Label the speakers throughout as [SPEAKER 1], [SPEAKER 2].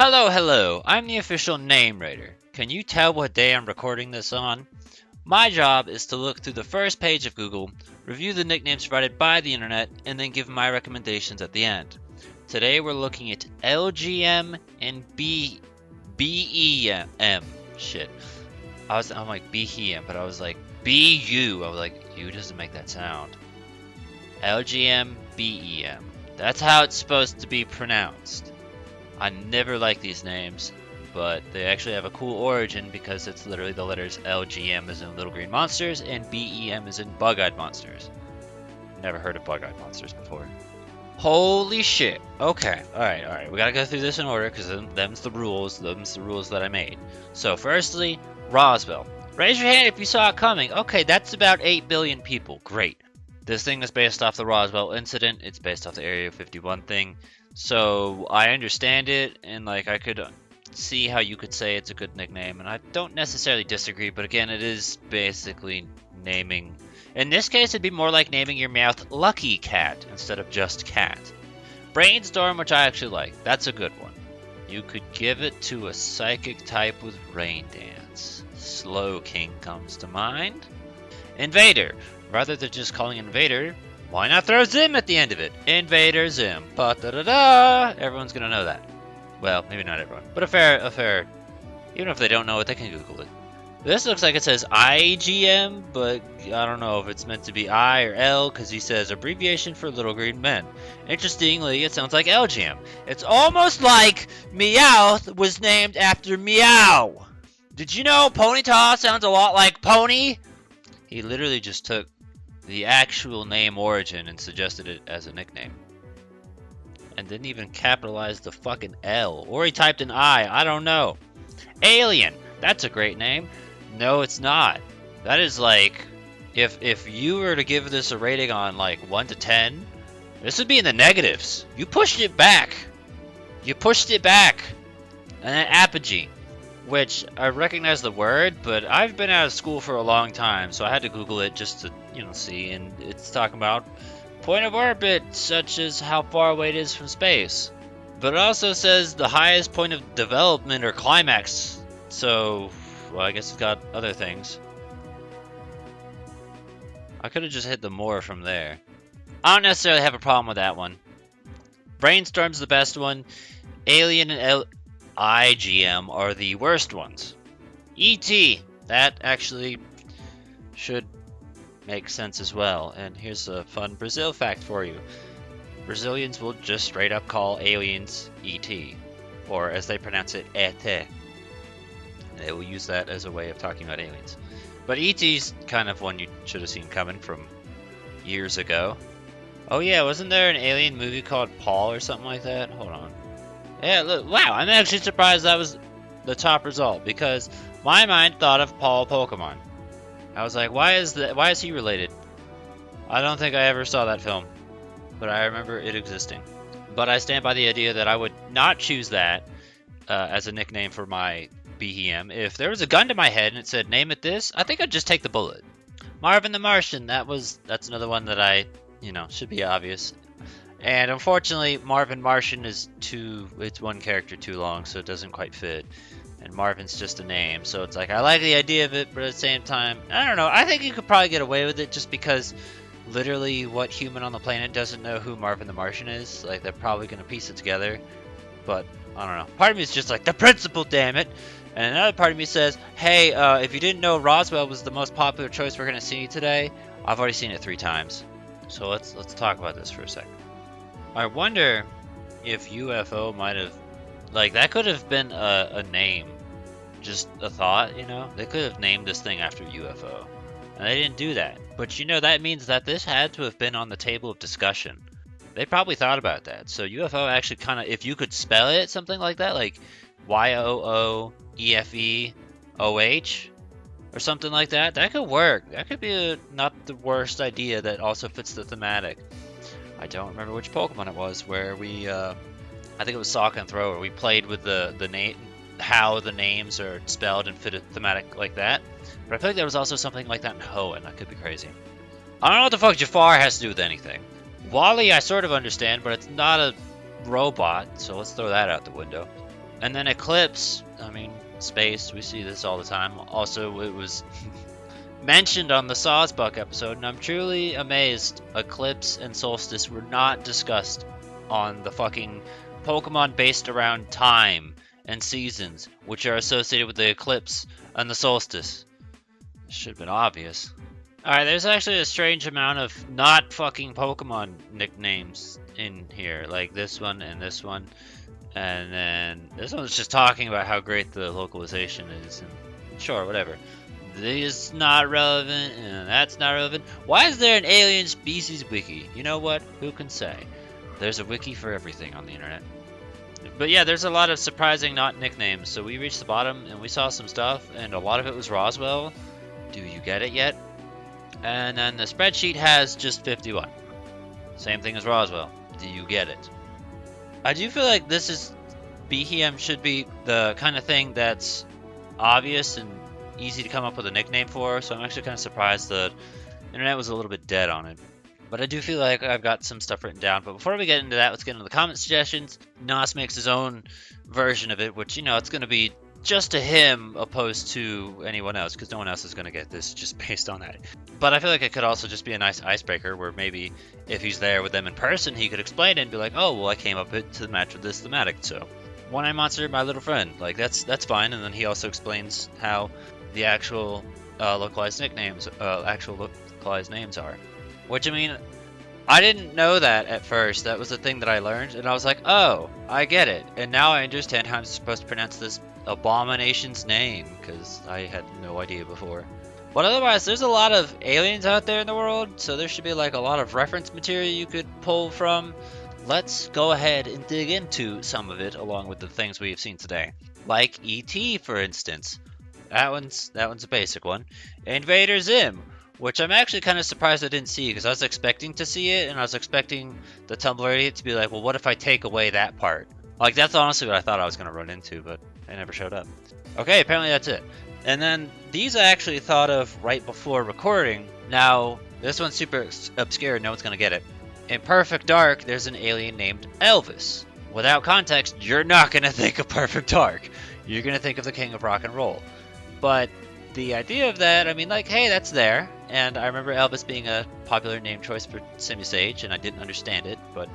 [SPEAKER 1] Hello, hello, I'm the official name writer. Can you tell what day I'm recording this on? My job is to look through the first page of Google, review the nicknames provided by the internet, and then give my recommendations at the end. Today we're looking at Elgyem and Beheeyem. Shit. I'm like Beheeyem, but I was like B-U. I was like, U doesn't make that sound. Elgyem, Beheeyem. That's how it's supposed to be pronounced. I never like these names, but they actually have a cool origin because it's literally the letters LGM as in Little Green Monsters and BEM as in Bug-Eyed Monsters. Never heard of Bug-Eyed Monsters before. Holy shit. Okay, alright. We gotta go through this in order because them's the rules that I made. So firstly, Roswell. Raise your hand if you saw it coming. Okay, that's about 8 billion people. Great. This thing is based off the Roswell incident. It's based off the Area 51 thing. So I understand it, and like I could see how you could say it's a good nickname, and I don't necessarily disagree, but again, it is basically naming. In this case, it'd be more like naming your Meowth Lucky Cat instead of just Cat. Brainstorm, which I actually like. That's a good one. You could give it to a psychic type with Rain Dance. Slow King comes to mind. Invader. Rather than just calling Invader, why not throw Zim at the end of it? Invader Zim. Ba-da-da-da. Everyone's gonna know that. Well, maybe not everyone, but a fair. Even if they don't know it, they can Google it. This looks like it says IGM, but I don't know if it's meant to be I or L, because he says abbreviation for Little Green Men. Interestingly, it sounds like Elgyem. It's almost like Meowth was named after Meow. Did you know Ponyta sounds a lot like Pony? He literally just took the actual name origin and suggested it as a nickname. And didn't even capitalize the fucking L. Or he typed an I don't know. Alien. That's a great name. No, it's not. That is like, if you were to give this a rating on like 1 to 10, this would be in the negatives. You pushed it back. And then apogee, which I recognize the word, but I've been out of school for a long time, so I had to Google it just to, see, and it's talking about point of orbit, such as how far away it is from space. But it also says the highest point of development or climax, so, well, I guess it's got other things. I could have just hit the more from there. I don't necessarily have a problem with that one. Brainstorm's the best one. Alien and IGM are the worst ones. ET, that actually should make sense as well. And here's a fun Brazil fact for you. Brazilians will just straight up call aliens ET, or as they pronounce it, ET. They will use that as a way of talking about aliens. But ET's kind of one you should have seen coming from years ago. Oh yeah, wasn't there an alien movie called Paul or something like that? Hold on. Yeah, look, wow, I'm actually surprised that was the top result, because my mind thought of Paul Pokemon. I was like, why is he related? I don't think I ever saw that film, but I remember it existing. But I stand by the idea that I would not choose that as a nickname for my Beheeyem. If there was a gun to my head and it said, name it this, I think I'd just take the bullet. Marvin the Martian, that's another one that I, should be obvious. And unfortunately, Marvin Martian it's one character too long, so it doesn't quite fit. And Marvin's just a name, so it's like, I like the idea of it, but at the same time, I don't know, I think you could probably get away with it just because literally what human on the planet doesn't know who Marvin the Martian is? Like, they're probably going to piece it together, but I don't know. Part of me is just like, the principle, damn it! And another part of me says, hey, if you didn't know Roswell was the most popular choice we're going to see today, I've already seen it 3 times. So let's talk about this for a second. I wonder if UFO might have, like, that could have been a name, just a thought, They could have named this thing after UFO, and they didn't do that. But that means that this had to have been on the table of discussion. They probably thought about that. So UFO actually kind of, if you could spell it, something like that, like YOOEFEOH, or something like that, that could work. That could be not the worst idea that also fits the thematic. I don't remember which Pokemon it was where we, I think it was Sock and Throw, where we played with the name, how the names are spelled and fit a thematic like that. But I feel like there was also something like that in Hoenn. I could be crazy. I don't know what the fuck Jafar has to do with anything. Wally I sort of understand, but it's not a robot, so let's throw that out the window. And then Eclipse, I mean, space, we see this all the time. Also, it was mentioned on the Sawsbuck episode, and I'm truly amazed Eclipse and Solstice were not discussed on the fucking Pokemon based around time and seasons, which are associated with the Eclipse and the Solstice. Should have been obvious. Alright, there's actually a strange amount of not fucking Pokemon nicknames in here, like this one and this one. And then this one's just talking about how great the localization is, and sure, whatever. This is not relevant, and that's not relevant. Why is there an alien species wiki? You know what? Who can say? There's a wiki for everything on the internet. But yeah, there's a lot of surprising not nicknames. So we reached the bottom, and we saw some stuff, and a lot of it was Roswell. Do you get it yet? And then the spreadsheet has just 51. Same thing as Roswell. Do you get it? I do feel like this is Beheeyem should be the kind of thing that's obvious and easy to come up with a nickname for, so I'm actually kind of surprised the internet was a little bit dead on it. But I do feel like I've got some stuff written down. But before we get into that, let's get into the comment suggestions. Nas makes his own version of it, which, you know, it's going to be just to him opposed to anyone else, because no one else is going to get this just based on that. But I feel like it could also just be a nice icebreaker where maybe if he's there with them in person, he could explain it and be like, oh, well, I came up to the match with this thematic, so One-Eye Monster, my little friend. Like, that's fine. And then he also explains how the actual localized names are. Which, I mean, I didn't know that at first. That was the thing that I learned, and I was like, oh, I get it. And now I understand how I'm supposed to pronounce this abomination's name, because I had no idea before. But otherwise, there's a lot of aliens out there in the world, so there should be like a lot of reference material you could pull from. Let's go ahead and dig into some of it along with the things we have seen today. Like E.T., for instance. That one's a basic one. Invader Zim, which I'm actually kind of surprised I didn't see, because I was expecting to see it, and I was expecting the Tumblr idiot to be like, well, what if I take away that part? Like, that's honestly what I thought I was going to run into, but they never showed up. Okay, apparently that's it. And then these I actually thought of right before recording. Now, this one's super obscure, no one's going to get it. In Perfect Dark, there's an alien named Elvis. Without context, you're not going to think of Perfect Dark. You're going to think of the King of Rock and Roll. But the idea of that, I mean, like, hey, that's there. And I remember Elvis being a popular name choice for Simusage, and I didn't understand it, but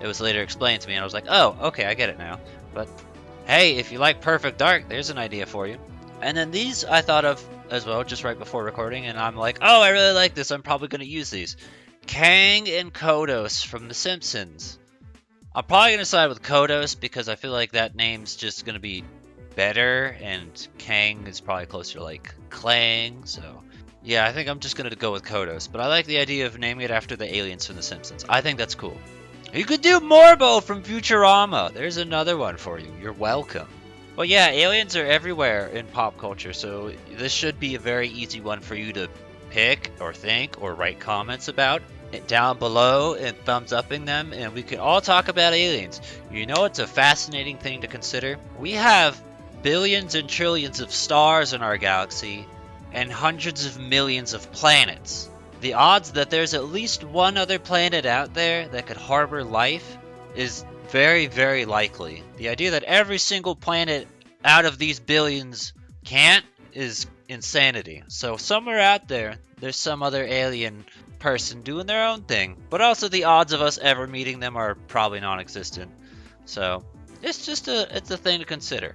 [SPEAKER 1] it was later explained to me, and I was like, oh, okay, I get it now. But hey, if you like Perfect Dark, there's an idea for you. And then these I thought of as well, just right before recording, and I'm like, oh, I really like this, I'm probably going to use these. Kang and Kodos from The Simpsons. I'm probably going to side with Kodos, because I feel like that name's just going to be better, and Kang is probably closer to like Clang, so yeah, I think I'm just going to go with Kodos. But I like the idea of naming it after the aliens from The Simpsons. I think that's cool. You could do Morbo from Futurama. There's another one for you. You're welcome. Well, yeah, aliens are everywhere in pop culture, so this should be a very easy one for you to pick or think or write comments about down below and thumbs upping them, and we could all talk about aliens. You know, it's a fascinating thing to consider. We have billions and trillions of stars in our galaxy and hundreds of millions of planets. The odds that there's at least one other planet out there that could harbor life is very, very likely. The idea that every single planet out of these billions can't is insanity. So somewhere out there, there's some other alien person doing their own thing. But also the odds of us ever meeting them are probably non-existent. So it's a thing to consider.